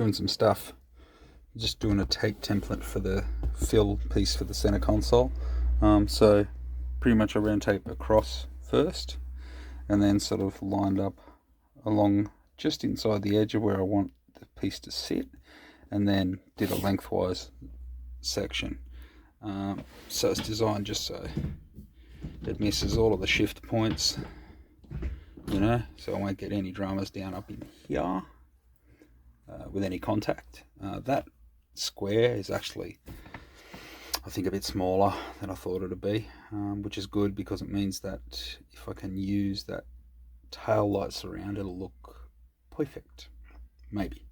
doing some stuff. Just doing a tape template for the fill piece for the center console. So pretty much I ran tape across first, and then sort of lined up along just inside the edge of where I want the piece to sit, and then did a lengthwise section. So it's designed just so it misses all of the shift points, so I won't get any dramas down up in here with any contact. That square is actually, I think, a bit smaller than I thought it would be, which is good because it means that if I can use that tail light surround, it'll look perfect, maybe.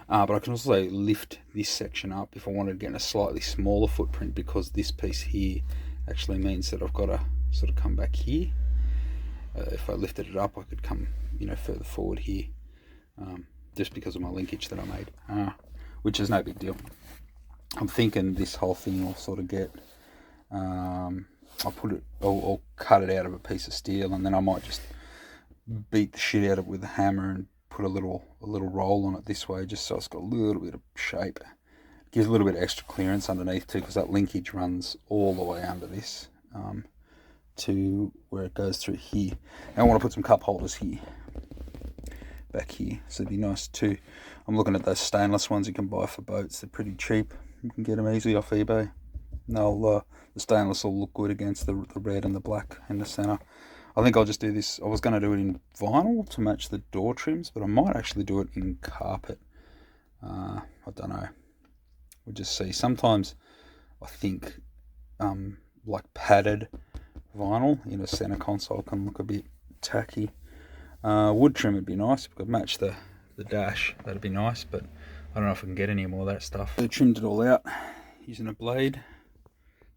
But I can also lift this section up if I wanted to get in a slightly smaller footprint, because this piece here actually means that I've got to sort of come back here. If I lifted it up, I could come further forward here, just because of my linkage that I made, which is no big deal. I'm thinking this whole thing will sort of get, I'll cut it out of a piece of steel, and then I might just beat the shit out of it with a hammer and put a little roll on it this way, just so it's got a little bit of shape. It gives a little bit of extra clearance underneath too, because that linkage runs all the way under this to where it goes through here. Now I want to put some cup holders here, back here, so it'd be nice too. I'm looking at those stainless ones you can buy for boats. They're pretty cheap. You can get them easily off eBay. The stainless will look good against the red and the black in the center. I think I'll just do this. I was going to do it in vinyl to match the door trims, but I might actually do it in carpet. I don't know. We'll just see. Sometimes I think like padded vinyl in a center console can look a bit tacky. Wood trim would be nice. If we could match the dash, that'd be nice, but I don't know if I can get any more of that stuff. I trimmed it all out using a blade.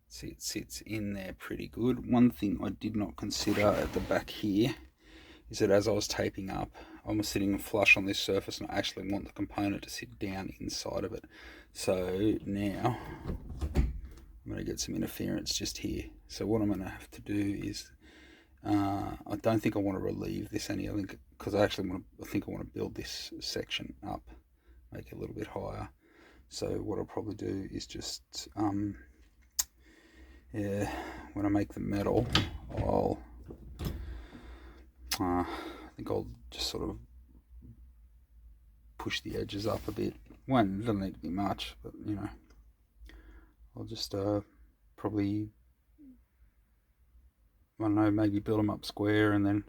See, it sits in there pretty good. One thing I did not consider at the back here is that as I was taping up, I was sitting flush on this surface, and I actually want the component to sit down inside of it. So now I'm going to get some interference just here. So what I'm going to have to do is, I don't think I want to relieve this any, because I think I want to build this section up, make it a little bit higher. So what I'll probably do is just, when I make the metal, I think I'll just sort of push the edges up a bit. It doesn't need to be much, but I'll just probably, I don't know, maybe build them up square and then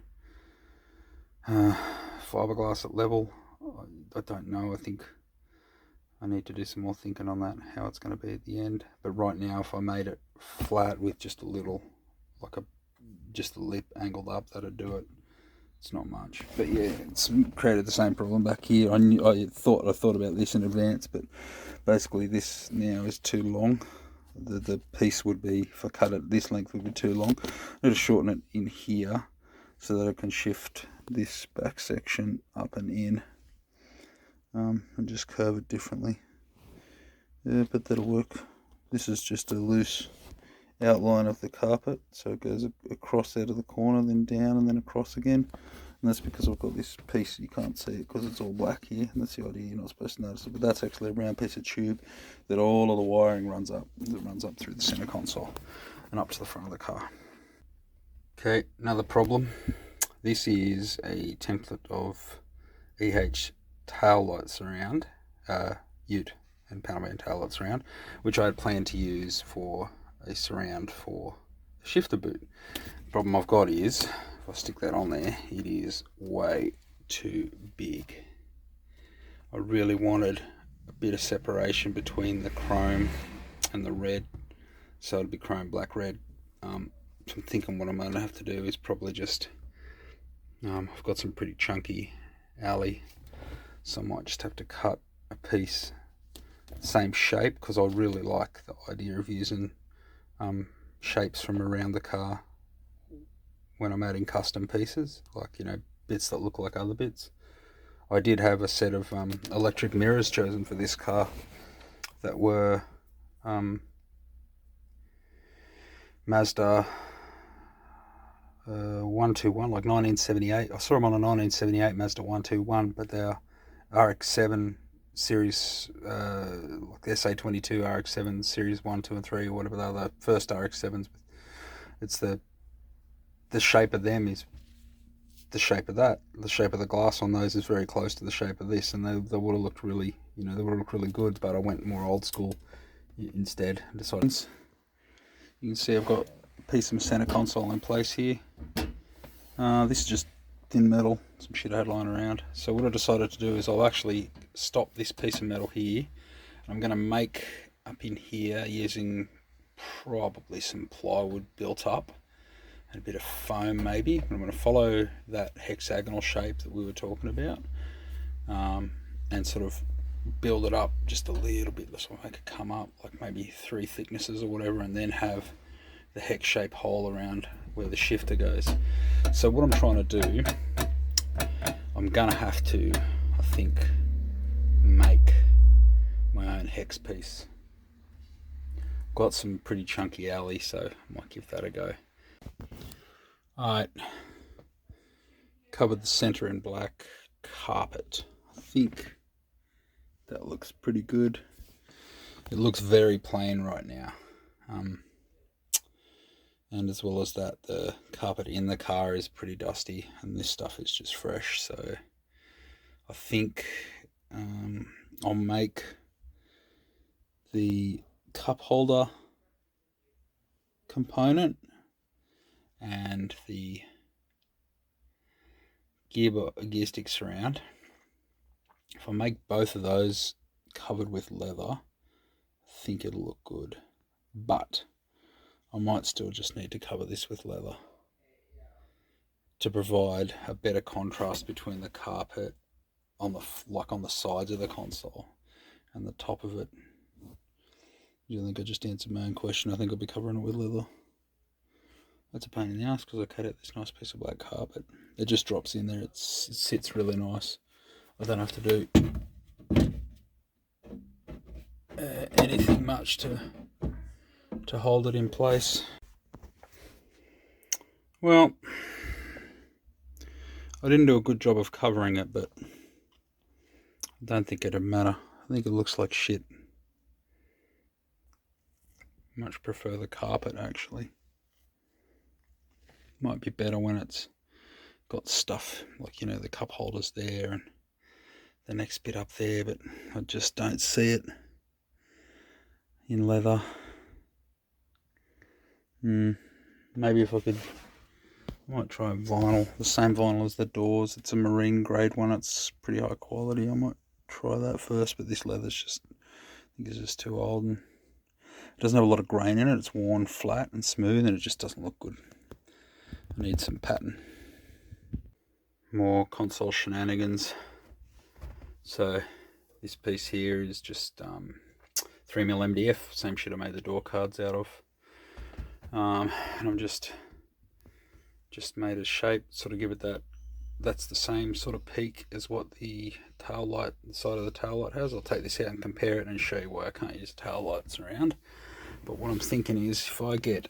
fiberglass at level. I don't know. I think I need to do some more thinking on that, how it's going to be at the end. But right now, if I made it flat with just a little, just the lip angled up, that'd do it. It's not much, but yeah, it's created the same problem back here. I thought about this in advance, but basically this now is too long. The piece would be, if I cut it this length, would be too long. I need to shorten it in here so that I can shift this back section up and in, and just curve it differently. Yeah, but that'll work. This is just a loose outline of the carpet, so it goes across out of the corner, then down, and then across again. And that's because I've got this piece, you can't see it because it's all black here, and that's the idea, you're not supposed to notice it, but that's actually a round piece of tube that all of the wiring runs up through the center console and up to the front of the car. Okay, another problem. This is a template of EH tail light surround, Ute and Panamanian tail light surround, which I had planned to use for a surround for a shifter boot. The problem I've got is, if I stick that on there, it is way too big. I really wanted a bit of separation between the chrome and the red, so it'd be chrome, black, red. So I'm thinking what I'm going to have to do is probably just, I've got some pretty chunky alley, so I might just have to cut a piece same shape, because I really like the idea of using shapes from around the car when I'm adding custom pieces, like bits that look like other bits. I did have a set of electric mirrors chosen for this car that were Mazda 121, like 1978. I saw them on a 1978 Mazda 121, but they're RX-7 series, like the SA22 RX-7 series 1, 2 and 3, or whatever the other first RX-7s. It's the shape of them is the shape of that. The shape of the glass on those is very close to the shape of this, and they would have looked really, they would have looked really good, but I went more old school instead. Decided. You can see I've got a piece of center console in place here. This is just thin metal, some shit I had lying around. So what I decided to do is I'll actually stop this piece of metal here. I'm going to make up in here using probably some plywood built up and a bit of foam maybe. I'm going to follow that hexagonal shape that we were talking about, and sort of build it up just a little bit. Let's make it come up like maybe 3 thicknesses or whatever, and then have the hex shape hole around where the shifter goes. So what I'm trying to do, I'm gonna have to, I think, make my own hex piece. Got some pretty chunky alley, so I might give that a go. Alright, covered the center in black carpet. I think that looks pretty good. It looks very plain right now. And as well as that, the carpet in the car is pretty dusty, and this stuff is just fresh. So I think I'll make the cup holder component and the gear stick surround. If I make both of those covered with leather, I think it'll look good. But I might still just need to cover this with leather to provide a better contrast between the carpet on the sides of the console and the top of it. You think I just answered my own question? I think I'll be covering it with leather. That's a pain in the ass because I cut out this nice piece of black carpet. It just drops in there. It sits really nice. I don't have to do anything much to hold it in place. Well, I didn't do a good job of covering it, but I don't think it'd matter. I think it looks like shit. Much prefer the carpet, actually. Might be better when it's got stuff like, the cup holders there and the next bit up there, but I just don't see it in leather. Maybe if I might try vinyl, the same vinyl as the doors. It's a marine grade one. It's pretty high quality. I might try that first, but this leather's just, I think it's just too old, and it doesn't have a lot of grain in it. It's worn flat and smooth, and it just doesn't look good. I need some pattern. More console shenanigans. So this piece here is just 3mm MDF, same shit I made the door cards out of. And I'm just made a shape, sort of give it that's the same sort of peak as what the tail light, the side of the tail light has. I'll take this out and compare it and show you why I can't use tail lights around. But what I'm thinking is, if I get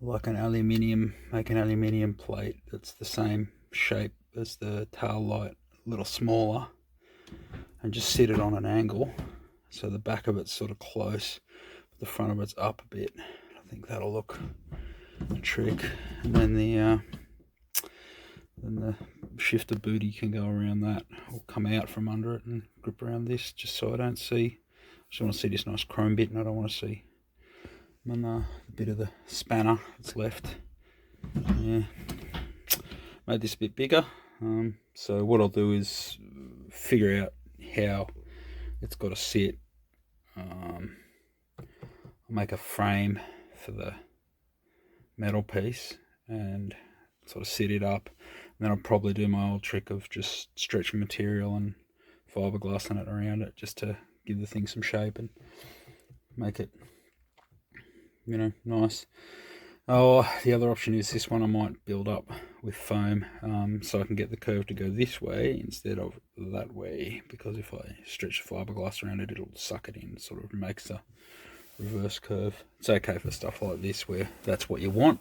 make an aluminium plate that's the same shape as the tail light, a little smaller, and just sit it on an angle so the back of it's sort of close, but the front of it's up a bit. I think that'll look a trick. And then the shifter booty can go around that, or come out from under it and grip around this, just so I don't see. I just want to see this nice chrome bit, and I don't want to see a bit of the spanner that's left. Yeah, made this a bit bigger. So what I'll do is figure out how it's got to sit. I'll make a frame for the metal piece and sort of sit it up, and then I'll probably do my old trick of just stretching material and fiberglassing it around it, just to give the thing some shape and make it, nice. Oh, the other option is this one. I might build up with foam, so I can get the curve to go this way instead of that way, because if I stretch the fiberglass around it, it'll suck it in, sort of makes a reverse curve. It's okay for stuff like this where that's what you want,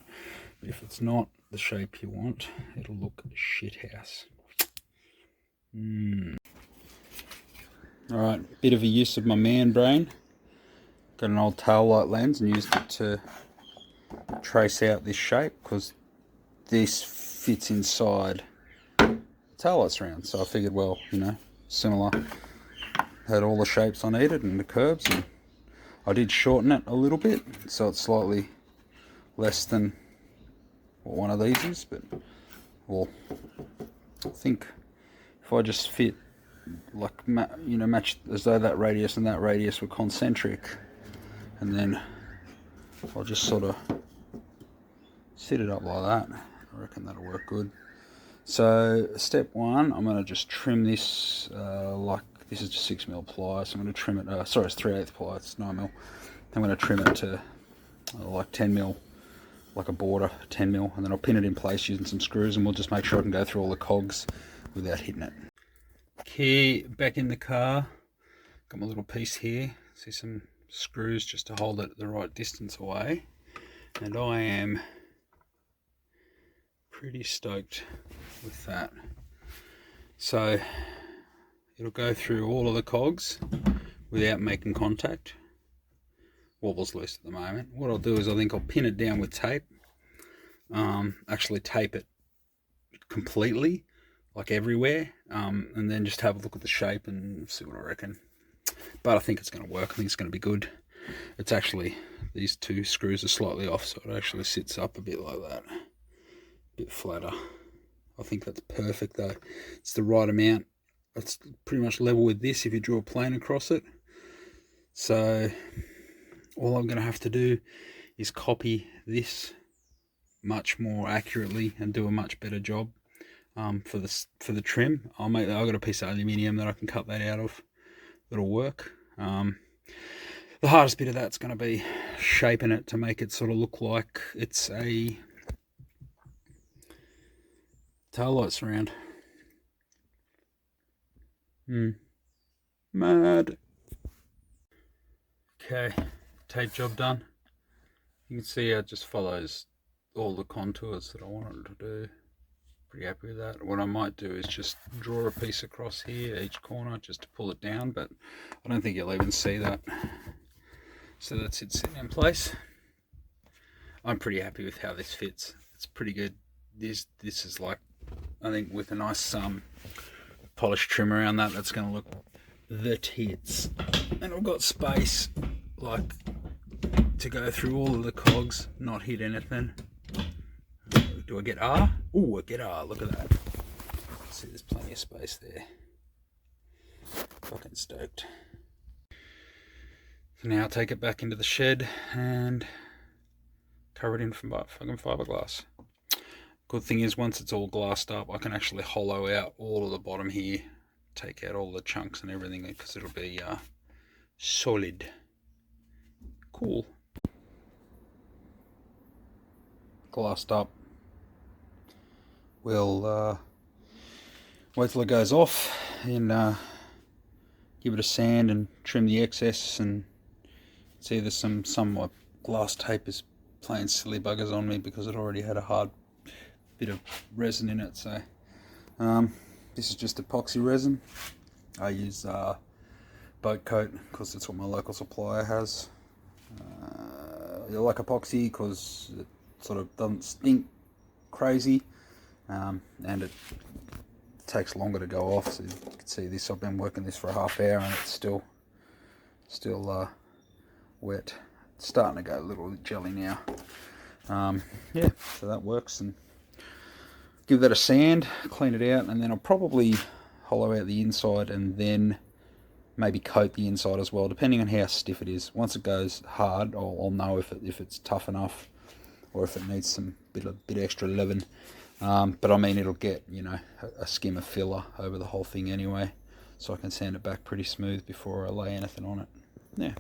but if it's not the shape you want, it'll look shit house. Alright, bit of a use of my man brain. Got an old tail light lens and used it to trace out this shape, because this fits inside tail light surround. So I figured, well, you know, similar. Had all the shapes I needed and the curves, and I did shorten it a little bit, so it's slightly less than what one of these is, but well, I think if I just fit like, you know, match as though that radius and that radius were concentric, and then I'll just sort of set it up like that. I reckon that'll work good. So step one, I'm going to just trim this, like this is just 6mm ply, so I'm going to trim it, sorry, it's 3/8 ply, it's 9mm. I'm going to trim it to like 10mm, like a border, 10mm, and then I'll pin it in place using some screws, and we'll just make sure I can go through all the cogs without hitting it. Key back in the car, got my little piece here, see some screws just to hold it the right distance away, and I am pretty stoked with that. So it'll go through all of the cogs without making contact. Wobble's loose at the moment. What I'll do is I think I'll pin it down with tape, actually tape it completely, like everywhere, and then just have a look at the shape and see what I reckon. But I think it's going to work. I think it's going to be good. It's actually, these two screws are slightly off, so it actually sits up a bit like that, a bit flatter. I think that's perfect though. It's the right amount. It's pretty much level with this if you draw a plane across it. So all I'm going to have to do is copy this much more accurately and do a much better job for the trim. I've got a piece of aluminium that I can cut that out of. It'll work. The hardest bit of that's going to be shaping it to make it sort of look like it's a tail light surround. Mad. Okay, tape job done. You can see how it just follows all the contours that I wanted to do. Pretty happy with that. What I might do is just draw a piece across here, each corner, just to pull it down, but I don't think you'll even see that. So that's it sitting in place. I'm pretty happy with how this fits. It's pretty good. This is like, I think with a nice polished trim around that, that's going to look the tits. And I've got space like to go through all of the cogs, not hit anything. Do I get R? Oh, I get R, look at that. See, there's plenty of space there. Fucking stoked. So now I'll take it back into the shed and cover it in from fucking fiberglass. Good thing is, once it's all glassed up, I can actually hollow out all of the bottom here, take out all the chunks and everything, because it'll be solid. Cool. Glassed up. We'll wait till it goes off and give it a sand and trim the excess, and see there's some glass tape is playing silly buggers on me because it already had a hard bit of resin in it. So this is just epoxy resin. I use Boat Coat because that's what my local supplier has. You like epoxy because it sort of doesn't stink crazy, and it takes longer to go off. So you can see this, I've been working this for a half hour and it's still wet. It's starting to go a little jelly now. Yeah, so that works, and give that a sand, clean it out, and then I'll probably hollow out the inside and then maybe coat the inside as well, depending on how stiff it is. Once it goes hard, I'll know if it's tough enough or if it needs some bit extra leaven. But I mean, it'll get, you know, a skim of filler over the whole thing anyway, so I can sand it back pretty smooth before I lay anything on it. Yeah.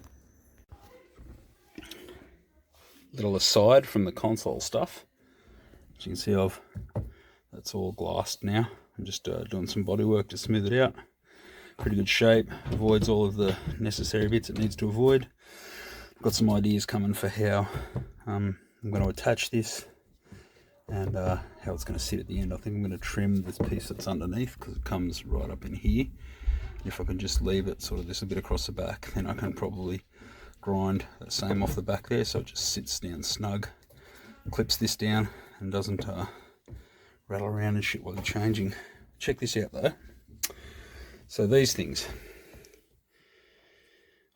Little aside from the console stuff, as you can see, that's all glassed now. I'm just doing some body work to smooth it out. Pretty good shape, avoids all of the necessary bits it needs to avoid. I've got some ideas coming for how I'm going to attach this and how it's going to sit at the end. I think I'm going to trim this piece that's underneath because it comes right up in here. if I can just leave it sort of this a bit across the back, then I can probably grind that same off the back there, so it just sits down snug, clips this down and doesn't rattle around and shit while you're changing. Check this out though. So these things,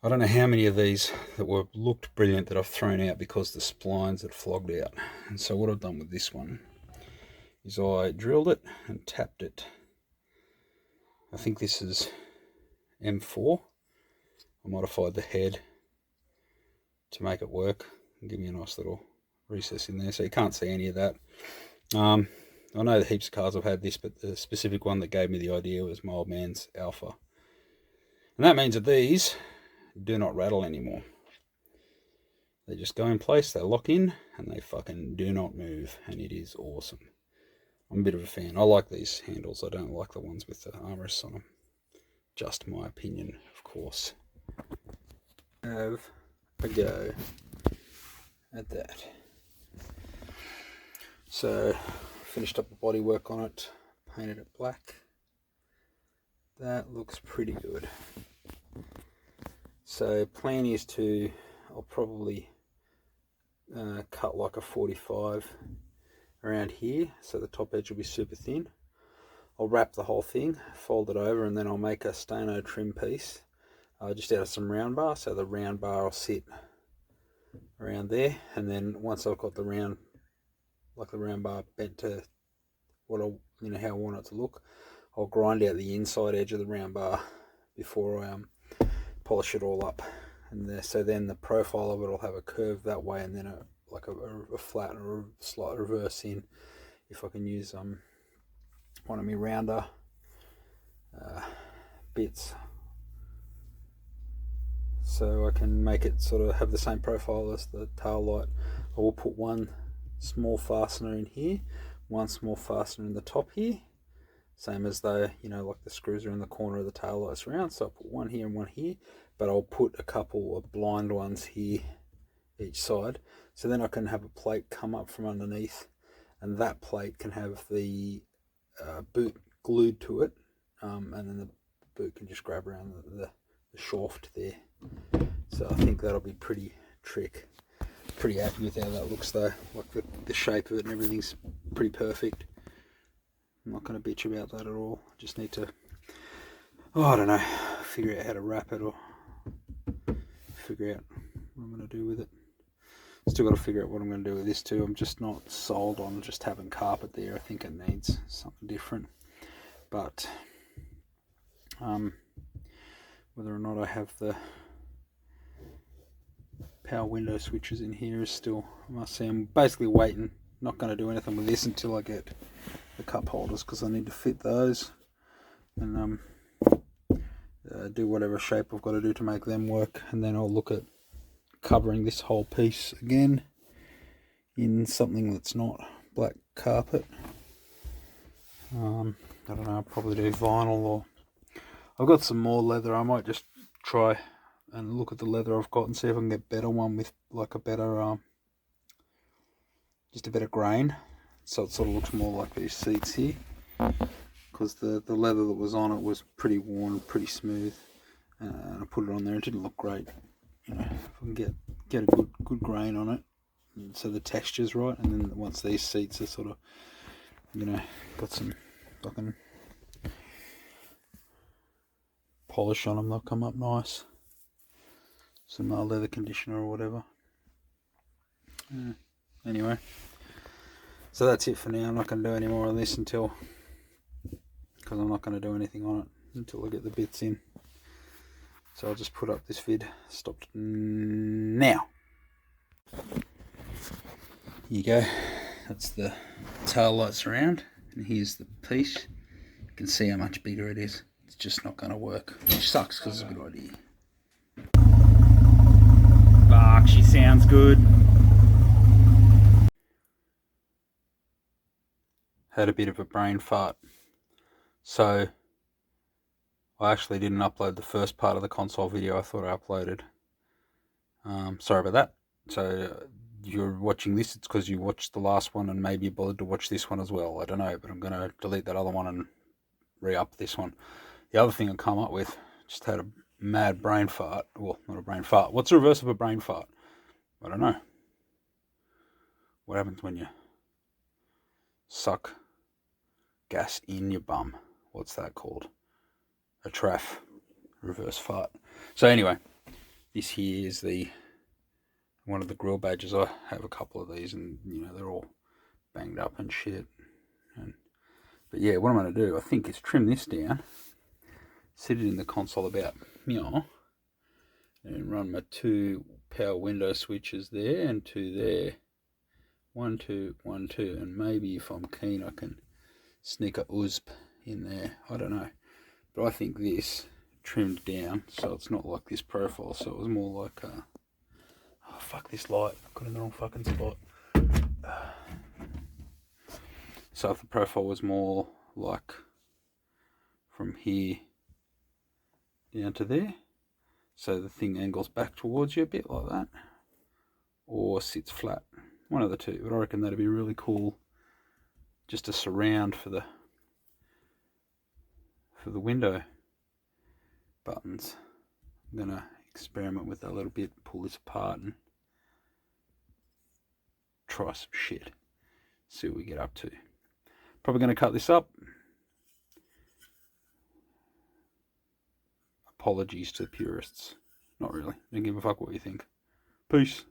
I don't know how many of these that looked brilliant that I've thrown out because the splines had flogged out. And so what I've done with this one is I drilled it and tapped it. I think this is M4. I modified the head to make it work and give me a nice little recess in there, so you can't see any of that. I know the heaps of cars I've had this, but the specific one that gave me the idea was my old man's Alpha. And that means that these do not rattle anymore. They just go in place, they lock in, and they fucking do not move, and it is awesome. I'm a bit of a fan. I like these handles. I don't like the ones with the armrests on them. Just my opinion, of course. Have a go at that. So, finished up the body work on it, painted it black. That looks pretty good. So, plan is I'll probably cut like a 45 around here, so the top edge will be super thin. I'll wrap the whole thing, fold it over, and then I'll make a Stano trim piece just out of some round bar. So the round bar will sit around there, and then once I've got the round bar bent to how I want it to look, I'll grind out the inside edge of the round bar before I polish it all up. And so then the profile of it will have a curve that way, and then a flat or a slight reverse in, if I can use one of my rounder bits, so I can make it sort of have the same profile as the tail light. I will put one small fastener in here, one small fastener in the top here, same as though, like the screws are in the corner of the tail lights around. So I'll put one here and one here, but I'll put a couple of blind ones here each side, so then I can have a plate come up from underneath, and that plate can have the boot glued to it, and then the boot can just grab around the shaft there. So I think that'll be pretty trick. Pretty happy with how that looks though. Like the shape of it and everything's pretty perfect. I'm not going to bitch about that at all. Just need to, I don't know, figure out how to wrap it or figure out what I'm going to do with it. Still got to figure out what I'm going to do with this too. I'm just not sold on just having carpet there. I think it needs something different. But whether or not I have the power window switches in here is still, I must say, I'm basically waiting. Not going to do anything with this until I get the cup holders, because I need to fit those and do whatever shape I've got to do to make them work, and then I'll look at covering this whole piece again in something that's not black carpet. I don't know, I'll probably do vinyl, or I've got some more leather. I might just try and look at the leather I've got and see if I can get better one with like a better just a better grain, so it sort of looks more like these seats here, because the leather that was on it was pretty worn, pretty smooth, and I put it on there, it didn't look great. If I can get a good grain on it, so the texture's right, and then once these seats are sort of, got some fucking polish on them, they'll come up nice. Some leather conditioner or whatever. Anyway, so that's it for now. I'm not going to do any more on this because I'm not going to do anything on it until I get the bits in. So I'll just put up this vid. Stopped now. Here you go. That's the tail lights around, and here's the piece. You can see how much bigger it is. It's just not going to work, which sucks because it's a good idea. Fuck, she sounds good. Had a bit of a brain fart. So I actually didn't upload the first part of the console video I thought I uploaded. Sorry about that. So you're watching this, it's because you watched the last one and maybe you bothered to watch this one as well. I don't know, but I'm going to delete that other one and re-up this one. The other thing I come up with, just had a mad brain fart. Well, not a brain fart. What's the reverse of a brain fart? I don't know. What happens when you suck gas in your bum? What's that called? A traff. Reverse fart. So anyway, this here is one of the grill badges. I have a couple of these, and they're all banged up and shit. But yeah, what I'm going to do, I think, is trim this down, sit it in the console about and run my 2 power window switches there and 2 there. 1, 2, 1, 2, and maybe if I'm keen I can sneak a USB in there. I don't know. But I think this trimmed down so it's not like this profile, so it was more like oh fuck this light, I got in the wrong fucking spot. So if the profile was more like from here down to there, so the thing angles back towards you a bit like that, or sits flat, one of the two. But I reckon that'd be really cool, just a surround for the window buttons. I'm gonna experiment with that a little bit, pull this apart and try some shit, see what we get up to. Probably going to cut this up. Apologies to the purists. Not really. Don't give a fuck what you think. Peace.